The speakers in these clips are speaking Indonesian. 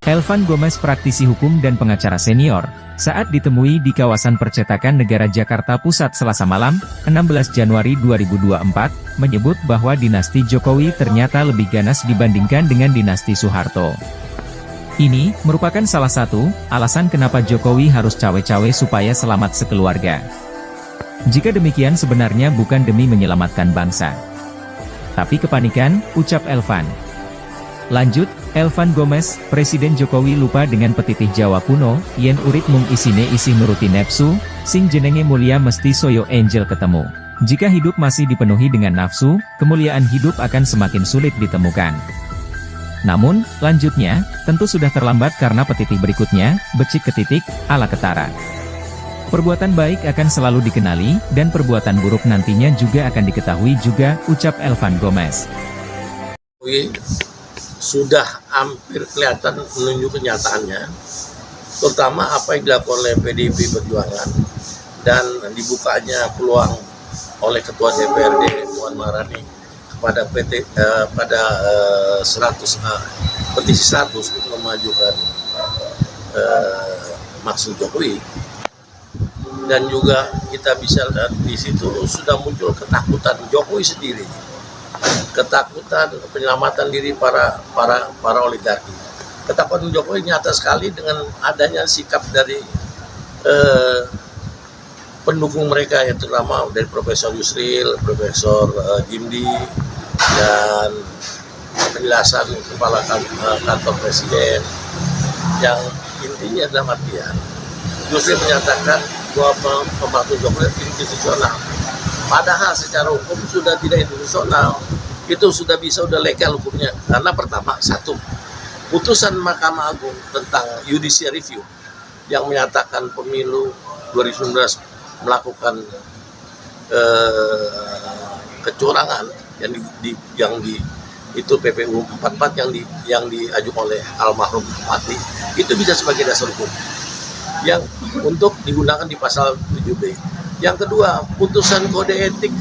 Elvan Gomez, praktisi hukum dan pengacara senior, saat ditemui di kawasan Percetakan Negara Jakarta Pusat Selasa malam, 16 Januari 2024, menyebut bahwa dinasti Jokowi ternyata lebih ganas dibandingkan dengan dinasti Soeharto. Ini merupakan salah satu alasan kenapa Jokowi harus cawe-cawe supaya selamat sekeluarga. Jika demikian sebenarnya bukan demi menyelamatkan bangsa, tapi kepanikan, ucap Elvan. Lanjut, Elvan Gomez, Presiden Jokowi lupa dengan petitih Jawa kuno, yen urip mung isine isih nuruti nepsu, sing jenenge mulia mesti soyo angel ketemu. Jika hidup masih dipenuhi dengan nafsu, kemuliaan hidup akan semakin sulit ditemukan. Namun, lanjutnya, tentu sudah terlambat karena petitih berikutnya, becik ketitik, ala ketara. Perbuatan baik akan selalu dikenali, dan perbuatan buruk nantinya juga akan diketahui juga, ucap Elvan Gomez. Sudah hampir kelihatan menunjuk kenyataannya, terutama apa yang dilakukan oleh PDIP Perjuangan dan dibukanya peluang oleh Ketua DPRD Puan Maharani kepada petisi 100 untuk memajukan maksud Jokowi. Dan juga kita bisa lihat di situ sudah muncul ketakutan Jokowi sendiri, ketakutan penyelamatan diri para oligarki. Ketakutan Jokowi nyata sekali dengan adanya sikap dari pendukung mereka, yang terutama dari Profesor Yusril, Profesor Jimli, dan penjelasan kepala kantor presiden, yang intinya dalam artian Yusril menyatakan bahwa pembantu Jokowi institusional. Padahal secara hukum sudah tidak institusional, itu sudah legal hukumnya. Karena pertama, satu, putusan Mahkamah Agung tentang judicial review yang menyatakan pemilu 2019 melakukan kecurangan itu PPU 44 yang diajukan oleh almarhum Mati, itu bisa sebagai dasar hukum yang untuk digunakan di pasal 7B. Yang kedua, putusan kode etik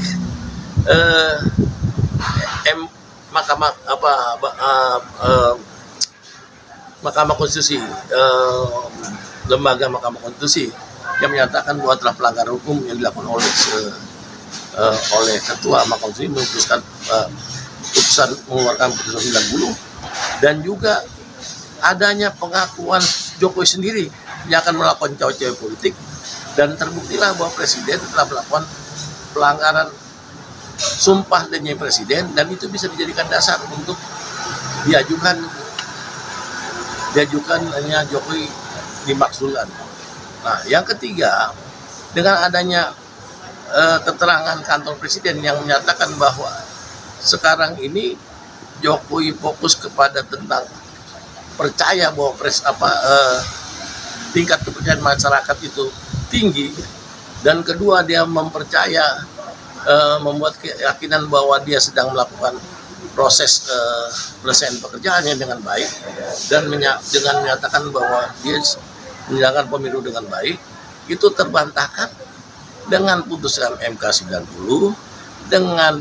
Mahkamah Konstitusi, lembaga Mahkamah Konstitusi yang menyatakan bahwa telah pelanggar hukum yang dilakukan oleh Ketua Mahkamah Konstitusi, memutuskan mengeluarkan putusan 90, dan juga adanya pengakuan Jokowi sendiri yang akan melakukan cawe-cawe politik, dan terbuktilah bahwa Presiden telah melakukan pelanggaran sumpah dan janji Presiden, dan itu bisa dijadikan dasar untuk diajukan hanya Jokowi dimaksudkan. Nah, yang ketiga, dengan adanya keterangan kantor Presiden yang menyatakan bahwa sekarang ini Jokowi fokus kepada tentang percaya bahwa tingkat kepercayaan masyarakat itu tinggi, dan kedua dia membuat keyakinan bahwa dia sedang melakukan proses penyelesaian pekerjaannya dengan baik, dan dengan menyatakan bahwa dia menjalankan pemilu dengan baik, itu terbantahkan dengan putusan MK 90, dengan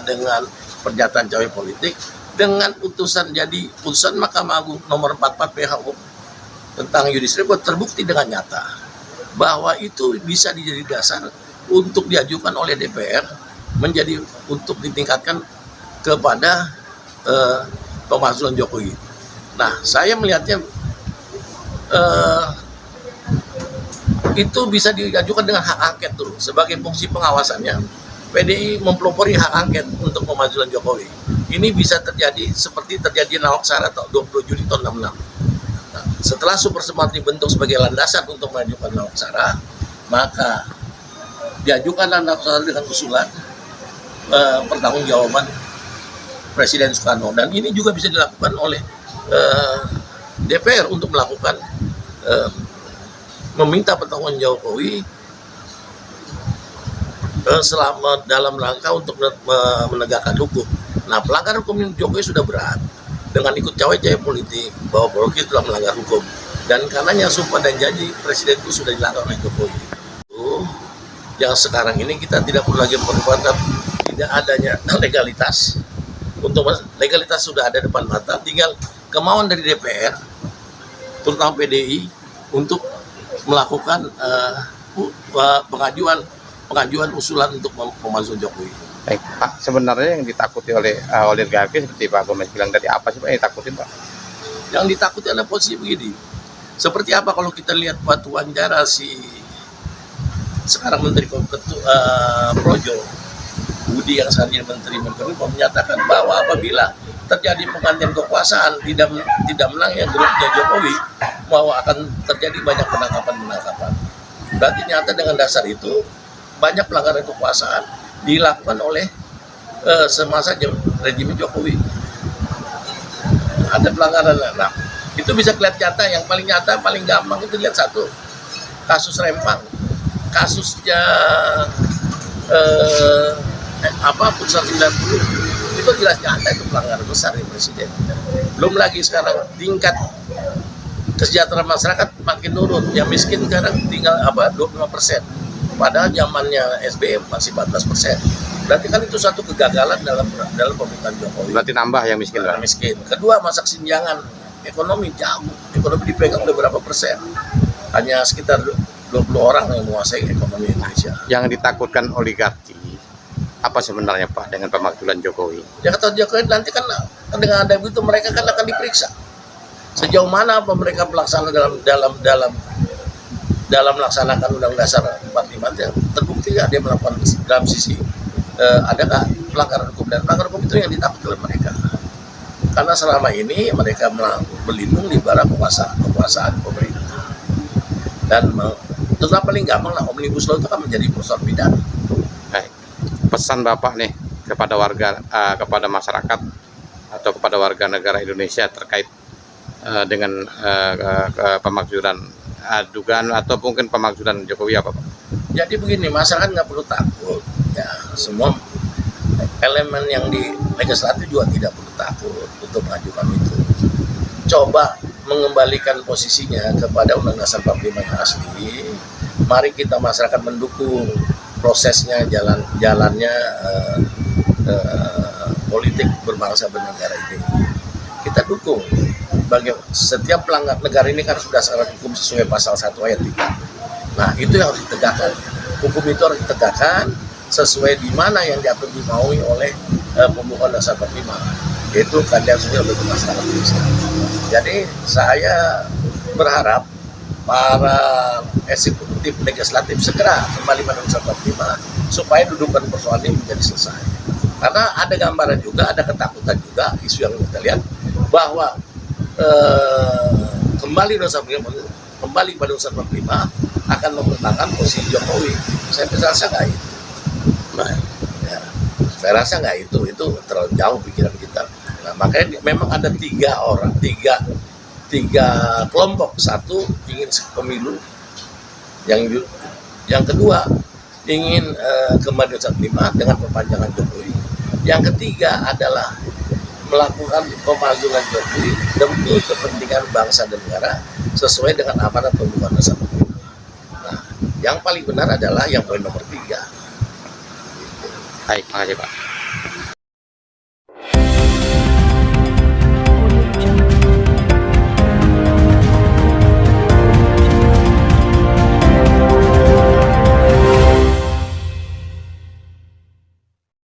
dengan pernyataan cawe politik, dengan putusan Mahkamah Agung nomor 44 PHU tentang judicial review, terbukti dengan nyata bahwa itu bisa dijadi dasar untuk diajukan oleh DPR untuk ditingkatkan kepada pemakzulan Jokowi. Nah, saya melihatnya itu bisa diajukan dengan hak angket tuh sebagai fungsi pengawasannya. PDI mempelopori hak angket untuk pemakzulan Jokowi. Ini bisa terjadi seperti terjadi Nawak Sara 20 Juli tahun 66. Nah, setelah Super Semar dibentuk sebagai landasan untuk mengajukan Nawak Sara, maka diajukanlah Nawak Sara dengan usulan pertanggungjawaban Presiden Soekarno, dan ini juga bisa dilakukan oleh DPR untuk melakukan meminta pertanggungjawaban Jokowi selama dalam rangka untuk menegakkan hukum. Nah, pelanggaran hukum Jokowi sudah berat dengan ikut cawe-cawe politik bahwa Jokowi telah melanggar hukum, dan karenanya sumpah dan janji Presiden itu sudah dilanggar oleh Jokowi. Yang sekarang ini kita tidak perlu lagi memperdebatkan tidak adanya legalitas. Untuk legalitas sudah ada depan mata, tinggal kemauan dari DPR terutama PDI untuk melakukan pengajuan usulan untuk memasukkan Jokowi. Baik, Pak, sebenarnya yang ditakuti oleh oligarki seperti Pak Gomez bilang tadi, apa sih Pak yang ditakutin, Pak? Yang ditakuti adalah posisi begini. Seperti apa kalau kita lihat waktu wawancara si sekarang Menteri Projo, Budi yang saat ini Menteri Menkominfo menyatakan bahwa apabila terjadi penggantian kekuasaan tidak menang yang grupnya Jokowi, bahwa akan terjadi banyak penangkapan. Berarti nyata dengan dasar itu banyak pelanggaran kekuasaan dilakukan oleh semasa rejim Jokowi. Ada pelanggaran. Nah, itu bisa kelihatan nyata. Yang paling nyata, paling gampang itu lihat satu kasus Rempang, kasusnya Putusan 90 itu jelas nyata itu pelanggaran besar ya Presiden. Belum lagi sekarang tingkat kesejahteraan masyarakat makin turun, yang miskin sekarang tinggal 25%, padahal zamannya SBY masih 14%. Berarti kan itu satu kegagalan dalam pemerintahan Jokowi. Berarti nambah yang miskin, Pak? Miskin. Kedua, masa kesenjangan ekonomi jauh, ekonomi dipegang oleh berapa persen, hanya sekitar 20 orang yang menguasai ekonomi Indonesia. Yang ditakutkan oligarki apa sebenarnya Pak dengan pemakzulan Jokowi? Ya kata Jokowi nanti kan dengan ada begitu mereka kan akan diperiksa sejauh mana apa mereka melaksanakan dalam melaksanakan Undang Dasar 45 ya, terbukti ya dia melakukan dalam sisi adakah pelanggaran hukum, dan pelanggaran hukum itu yang ditakut oleh mereka karena selama ini mereka berlindung di bawah kekuasaan pemerintah, dan tetap paling gampang lah Omnibus Law itu kan menjadi persoalan pidana. Pesan Bapak nih kepada warga, kepada masyarakat atau kepada warga negara Indonesia terkait dengan pemakzulan dugaan atau mungkin pemakzulan Jokowi apa Pak? Jadi begini, masyarakat nggak perlu takut ya, semua elemen yang di legislatif juga tidak perlu takut untuk mengajukan itu. Coba mengembalikan posisinya kepada Undang-Undang Dasar 45 yang asli. Mari kita masyarakat mendukung prosesnya, jalannya politik berbangsa bernegara ini. Kita dukung. Bagi setiap pelanggar negara ini kan harus berdasarkan hukum sesuai pasal 1 ayat 3. Nah, itu yang harus ditegakkan. Hukum itu harus ditegakkan sesuai di mana yang diatur dimaui oleh pembukaan dasar 45, yaitu keadilan sosial bagi masyarakat Indonesia. Jadi saya berharap para eksekutif legislatif segera kembali pada dasar 45 supaya dudukan persoalan ini menjadi selesai. Karena ada gambaran juga, ada ketakutan juga, isu yang kita lihat bahwa kembali pada dasar 45 akan mempertahankan posisi Jokowi. Saya rasa nggak itu. Ya, saya rasa nggak itu terlalu jauh pikiran kita. Nah, makanya memang ada tiga kelompok. Satu ingin pemilu, yang kedua ingin kembali dasar 45 dengan perpanjangan Jokowi. Yang ketiga adalah melakukan pemakzulan Jokowi demi kepentingan bangsa dan negara sesuai dengan amanat pembukaan dasar 45. Nah, yang paling benar adalah yang poin nomor 3. Baik, makasih Pak.